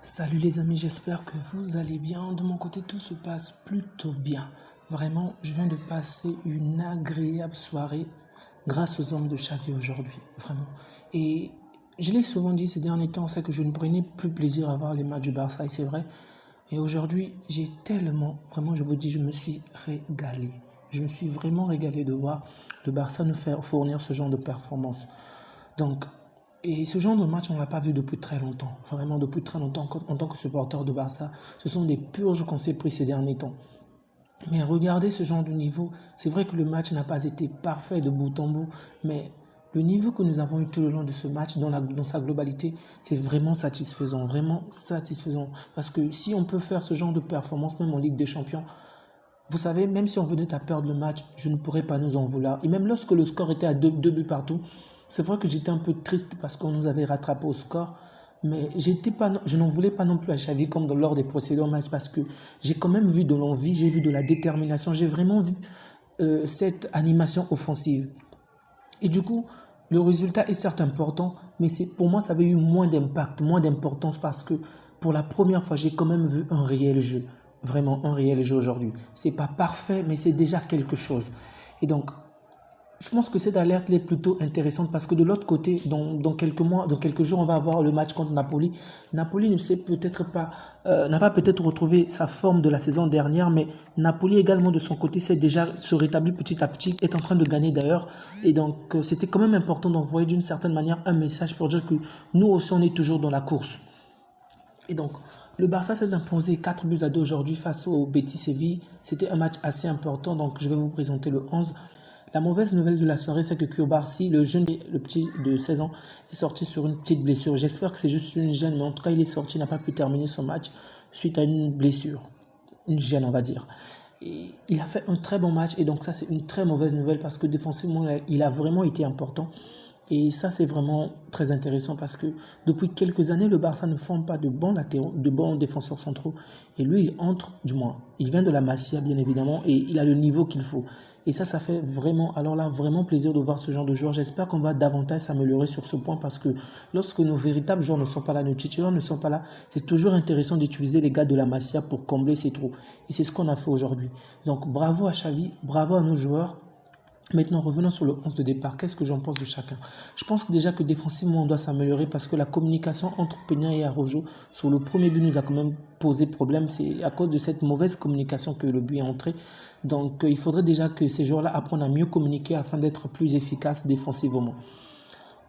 Salut les amis, j'espère que vous allez bien. De mon côté, tout se passe plutôt bien. Vraiment, je viens de passer une agréable soirée grâce aux hommes de Xavi aujourd'hui. Vraiment. Et je l'ai souvent dit ces derniers temps, c'est que je ne prenais plus plaisir à voir les matchs du Barça, et c'est vrai. Et aujourd'hui, j'ai tellement, vraiment, je vous dis, je me suis régalé. Je me suis vraiment régalé de voir le Barça nous faire fournir ce genre de performance. Donc, et ce genre de match, on ne l'a pas vu depuis très longtemps. Vraiment depuis très longtemps, en tant que supporter de Barça. Ce sont des purges qu'on s'est pris ces derniers temps. Mais regardez ce genre de niveau. C'est vrai que le match n'a pas été parfait de bout en bout, mais le niveau que nous avons eu tout le long de ce match, dans sa globalité, c'est vraiment satisfaisant. Vraiment satisfaisant. Parce que si on peut faire ce genre de performance, même en Ligue des Champions, vous savez, même si on venait à perdre le match, je ne pourrais pas nous en vouloir. Et même lorsque le score était à deux buts partout, c'est vrai que j'étais un peu triste parce qu'on nous avait rattrapé au score. Mais je n'en voulais pas non plus à Xavi comme lors des précédents matchs parce que j'ai quand même vu de l'envie, j'ai vu de la détermination, j'ai vraiment vu cette animation offensive. Et du coup, le résultat est certes important, mais pour moi, ça avait eu moins d'impact, moins d'importance parce que pour la première fois, j'ai quand même vu un réel jeu. Vraiment un réel jeu aujourd'hui. C'est pas parfait, mais c'est déjà quelque chose. Et donc, je pense que cette alerte est plutôt intéressante parce que de l'autre côté, dans quelques mois, dans quelques jours, on va avoir le match contre Napoli. Napoli ne sait peut-être pas, n'a pas peut-être retrouvé sa forme de la saison dernière, mais Napoli également de son côté s'est déjà se rétablit petit à petit, est en train de gagner d'ailleurs. Et donc, c'était quand même important d'envoyer d'une certaine manière un message pour dire que nous aussi, on est toujours dans la course. Et donc, le Barça s'est imposé 4 buts à 2 aujourd'hui face au Betis Séville. C'était un match assez important, donc je vais vous présenter le 11. La mauvaise nouvelle de la soirée, c'est que Koubarsi, le petit de 16 ans, est sorti sur une petite blessure. J'espère que c'est juste une gêne, mais en tout cas, il est sorti, il n'a pas pu terminer son match suite à une blessure. Une gêne, on va dire. Et il a fait un très bon match, et donc ça, c'est une très mauvaise nouvelle parce que défensivement, il a vraiment été important. Et ça, c'est vraiment très intéressant parce que depuis quelques années, le Barça ne forme pas de bons latéraux, de bons défenseurs centraux. Et lui, il entre, du moins, il vient de la Masia, bien évidemment, et il a le niveau qu'il faut. Et ça fait vraiment, alors là, vraiment plaisir de voir ce genre de joueur. J'espère qu'on va davantage s'améliorer sur ce point parce que lorsque nos véritables joueurs ne sont pas là, nos titulaires ne sont pas là, c'est toujours intéressant d'utiliser les gars de la Masia pour combler ces trous. Et c'est ce qu'on a fait aujourd'hui. Donc, bravo à Xavi, bravo à nos joueurs. Maintenant, revenons sur le 11 de départ. Qu'est-ce que j'en pense de chacun? Je pense que déjà que défensivement, on doit s'améliorer parce que la communication entre Peña et Araujo sur le premier but nous a quand même posé problème. C'est à cause de cette mauvaise communication que le but est entré. Donc, il faudrait déjà que ces joueurs-là apprennent à mieux communiquer afin d'être plus efficaces défensivement.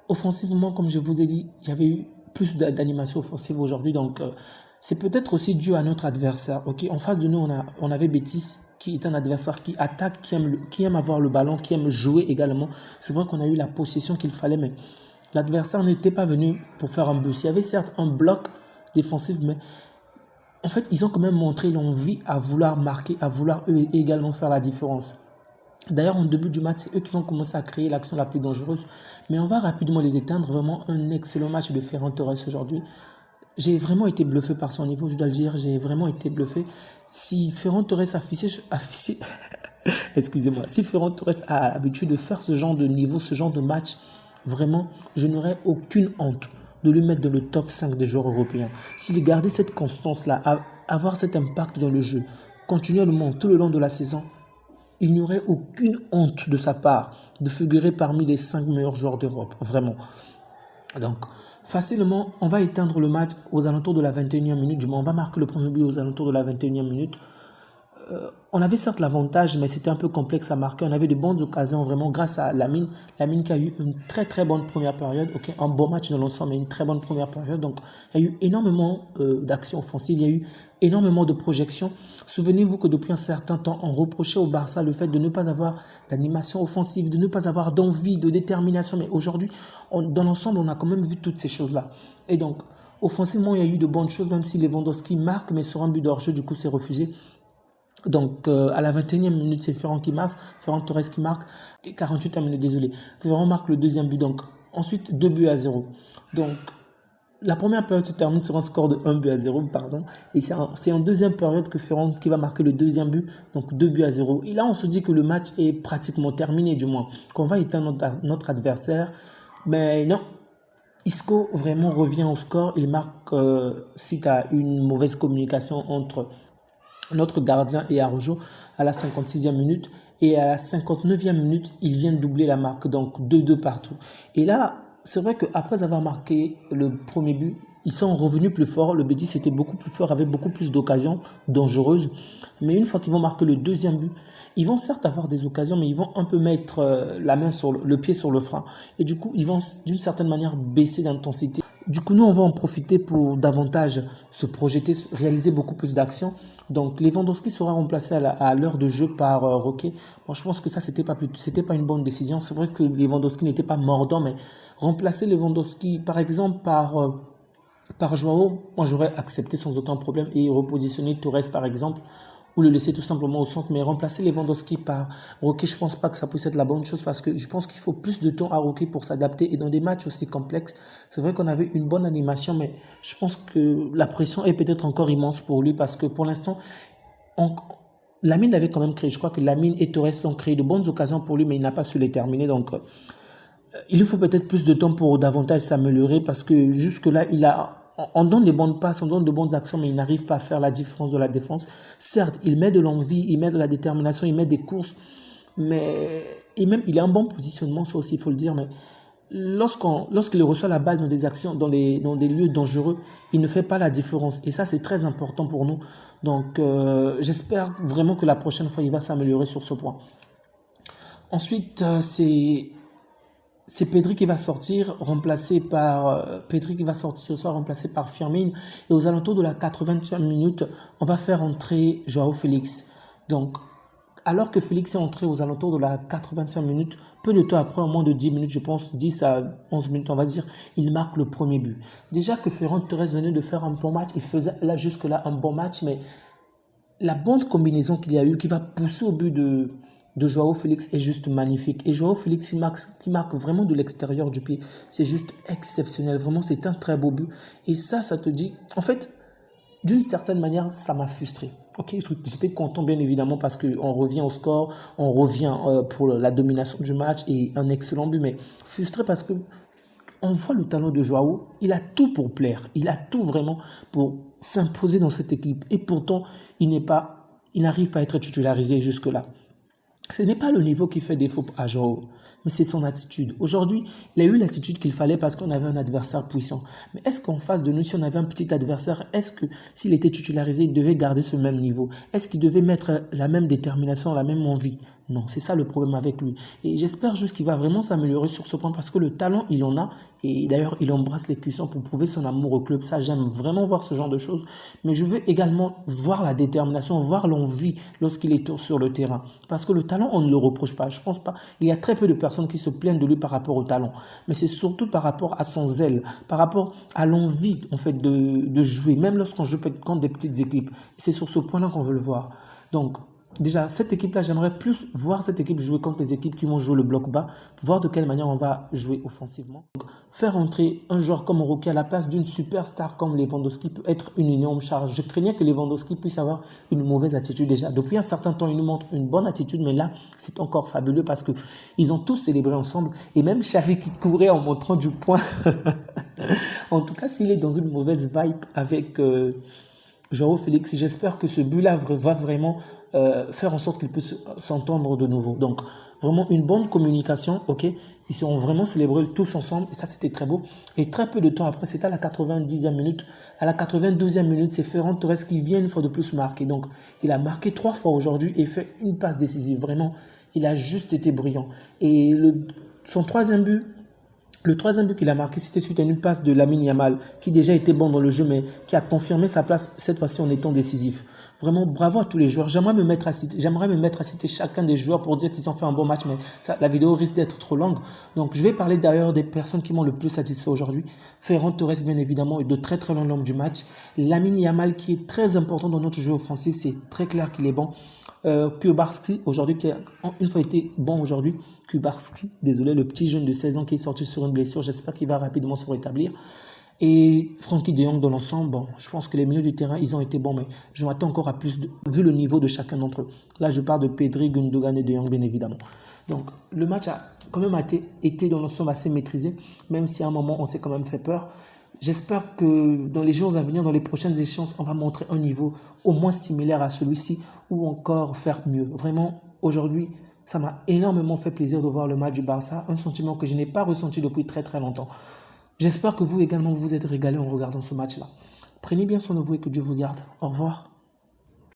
Offensivement, comme je vous ai dit, il y avait eu plus d'animation offensive aujourd'hui. Donc, c'est peut-être aussi dû à notre adversaire. Okay? En face de nous, on avait Betis, qui est un adversaire qui attaque, qui aime avoir le ballon, qui aime jouer également. C'est vrai qu'on a eu la possession qu'il fallait, mais l'adversaire n'était pas venu pour faire un but. Il y avait certes un bloc défensif, mais en fait, ils ont quand même montré l'envie à vouloir marquer, à vouloir eux également faire la différence. D'ailleurs, en début du match, c'est eux qui vont commencer à créer l'action la plus dangereuse. Mais on va rapidement les éteindre. Vraiment un excellent match de Ferran Torres aujourd'hui. J'ai vraiment été bluffé par son niveau, je dois le dire. J'ai vraiment été bluffé. Si Ferran Torres excusez-moi, si Ferran Torres a l'habitude de faire ce genre de niveau, ce genre de match, vraiment, je n'aurais aucune honte de lui mettre dans le top 5 des joueurs européens. S'il gardait cette constance-là, avoir cet impact dans le jeu, continuellement tout le long de la saison, il n'y aurait aucune honte de sa part de figurer parmi les 5 meilleurs joueurs d'Europe, vraiment. Donc, facilement, on va éteindre le match aux alentours de la 21e minute. Du moins, on va marquer le premier but aux alentours de la 21e minute. On avait certes l'avantage, mais c'était un peu complexe à marquer. On avait de bonnes occasions, vraiment, grâce à Lamine. Lamine qui a eu une très très bonne première période. Okay, un bon match dans l'ensemble, mais une très bonne première période. Donc, il y a eu énormément d'actions offensives. Il y a eu énormément de projections. Souvenez-vous que depuis un certain temps, on reprochait au Barça le fait de ne pas avoir d'animation offensive, de ne pas avoir d'envie, de détermination. Mais aujourd'hui, dans l'ensemble, on a quand même vu toutes ces choses-là. Et donc, offensivement, il y a eu de bonnes choses, même si Lewandowski marque, mais sur un but d'hors-jeu, du coup, c'est refusé. Donc, à la 21e minute, c'est Ferran Torres qui marque, et 48e minute, désolé. Ferran marque le deuxième but, donc ensuite 2 buts à 0. Donc, la première période se termine sur un score de 1 but à 0, pardon. Et c'est en deuxième période que Ferran qui va marquer le deuxième but, donc 2 buts à 0. Et là, on se dit que le match est pratiquement terminé, du moins, qu'on va éteindre notre adversaire. Mais non, Isco vraiment revient au score. Il marque suite à une mauvaise communication entre notre gardien et Araujo à la 56e minute. Et à la 59e minute, il vient de doubler la marque. Donc 2-2 partout. Et là, c'est vrai qu'après avoir marqué le premier but, ils sont revenus plus forts. Le Betis était beaucoup plus fort, avait beaucoup plus d'occasions dangereuses. Mais une fois qu'ils vont marquer le deuxième but, ils vont certes avoir des occasions, mais ils vont un peu mettre la main sur le pied sur le frein. Et du coup, ils vont d'une certaine manière baisser d'intensité. Du coup, nous, on va en profiter pour davantage se projeter, réaliser beaucoup plus d'actions. Donc, Lewandowski sera remplacé à l'heure de jeu par Roquet. Bon, je pense que ça, c'était pas une bonne décision. C'est vrai que Lewandowski n'était pas mordant, mais remplacer Lewandowski, par exemple, par Joao, moi, j'aurais accepté sans aucun problème et repositionner Torres, par exemple, ou le laisser tout simplement au centre, mais remplacer Lewandowski par Roquet, je pense pas que ça puisse être la bonne chose parce que je pense qu'il faut plus de temps à Roquet pour s'adapter et dans des matchs aussi complexes. C'est vrai qu'on avait une bonne animation, mais je pense que la pression est peut-être encore immense pour lui parce que pour l'instant, Lamine avait quand même créé, je crois que Lamine et Torres l'ont créé de bonnes occasions pour lui, mais il n'a pas su les terminer, donc il lui faut peut-être plus de temps pour davantage s'améliorer parce que jusque-là, on donne des bonnes passes, on donne de bonnes actions, mais il n'arrive pas à faire la différence de la défense. Certes, il met de l'envie, il met de la détermination, il met des courses, mais il a un bon positionnement, ça aussi, il faut le dire, mais lorsqu'il reçoit la balle dans des actions, dans des lieux dangereux, il ne fait pas la différence. Et ça, c'est très important pour nous. Donc, j'espère vraiment que la prochaine fois, il va s'améliorer sur ce point. Ensuite, c'est Pedri qui va sortir, remplacé par Firmine. Et aux alentours de la 80e minute, on va faire entrer Joao Félix. Donc, alors que Félix est entré aux alentours de la 80e minute, peu de temps après, en moins de 10 minutes, je pense, 10 à 11 minutes, on va dire, il marque le premier but. Déjà que Ferran Torres venait de faire un bon match, il faisait là jusque-là un bon match, mais la bonne combinaison qu'il y a eu, qui va pousser au but de Joao Félix est juste magnifique. Et Joao Félix, qui marque vraiment de l'extérieur du pied, c'est juste exceptionnel. Vraiment, c'est un très beau but. Et ça te dit... En fait, d'une certaine manière, ça m'a frustré. Ok, j'étais content, bien évidemment, parce qu'on revient au score, on revient pour la domination du match et un excellent but. Mais frustré parce que on voit le talent de Joao. Il a tout pour plaire. Il a tout vraiment pour s'imposer dans cette équipe. Et pourtant, il n'arrive pas à être titularisé jusque-là. Ce n'est pas le niveau qui fait défaut à Joao, mais c'est son attitude. Aujourd'hui, il a eu l'attitude qu'il fallait parce qu'on avait un adversaire puissant. Mais est-ce qu'en face de nous, si on avait un petit adversaire, est-ce que s'il était titularisé, il devait garder ce même niveau? Est-ce qu'il devait mettre la même détermination, la même envie? Non, c'est ça le problème avec lui. Et j'espère juste qu'il va vraiment s'améliorer sur ce point parce que le talent, il en a. Et d'ailleurs, il embrasse les cuissons pour prouver son amour au club. Ça, j'aime vraiment voir ce genre de choses. Mais je veux également voir la détermination, voir l'envie lorsqu'il est sur le terrain. Parce que le talent, on ne le reproche pas. Je pense pas. Il y a très peu de personnes qui se plaignent de lui par rapport au talent. Mais c'est surtout par rapport à son zèle, par rapport à l'envie, en fait, de jouer. Même lorsqu'on joue contre des petites équipes. C'est sur ce point-là qu'on veut le voir. Donc, déjà, cette équipe-là, j'aimerais plus voir cette équipe jouer contre les équipes qui vont jouer le bloc bas, pour voir de quelle manière on va jouer offensivement. Donc, faire entrer un joueur comme Roquet à la place d'une superstar comme Lewandowski peut être une énorme charge. Je craignais que Lewandowski puisse avoir une mauvaise attitude déjà. Depuis un certain temps, il nous montre une bonne attitude, mais là, c'est encore fabuleux parce que ils ont tous célébré ensemble. Et même Xavi qui courait en montrant du poing. En tout cas, s'il est dans une mauvaise vibe avec Joao Félix, j'espère que ce but-là va vraiment faire en sorte qu'il puisse s'entendre de nouveau. Donc, vraiment une bonne communication, ok. Ils seront vraiment célébrés tous ensemble et ça, c'était très beau. Et très peu de temps après, c'était à la 90e minute. À la 92e minute, c'est Ferran Torres qui vient une fois de plus marquer. Donc, il a marqué 3 fois aujourd'hui et fait une passe décisive. Vraiment, il a juste été brillant. Et son troisième but, le troisième but qu'il a marqué, c'était suite à une passe de Lamine Yamal, qui déjà était bon dans le jeu, mais qui a confirmé sa place cette fois-ci en étant décisif. Vraiment, bravo à tous les joueurs. J'aimerais me mettre à citer chacun des joueurs pour dire qu'ils ont fait un bon match, mais ça, la vidéo risque d'être trop longue. Donc, je vais parler d'ailleurs des personnes qui m'ont le plus satisfait aujourd'hui. Ferran Torres, bien évidemment, est de très très loin l'homme du match. Lamine Yamal, qui est très important dans notre jeu offensif, c'est très clair qu'il est bon. Kubarski, aujourd'hui, qui a une fois été bon aujourd'hui. Kubarski, désolé, le petit jeune de 16 ans qui est sorti sur une blessure. J'espère qu'il va rapidement se rétablir. Et Frenkie de Jong dans l'ensemble, bon, je pense que les milieux du terrain, ils ont été bons, mais je m'attends encore à plus, vu le niveau de chacun d'entre eux. Là, je parle de Pedri, Gundogan et de Jong, bien évidemment. Donc, le match a quand même été dans l'ensemble assez maîtrisé, même si à un moment, on s'est quand même fait peur. J'espère que dans les jours à venir, dans les prochaines échéances, on va montrer un niveau au moins similaire à celui-ci ou encore faire mieux. Vraiment, aujourd'hui, ça m'a énormément fait plaisir de voir le match du Barça, un sentiment que je n'ai pas ressenti depuis très très longtemps. J'espère que vous également vous êtes régalés en regardant ce match-là. Prenez bien soin de vous et que Dieu vous garde. Au revoir.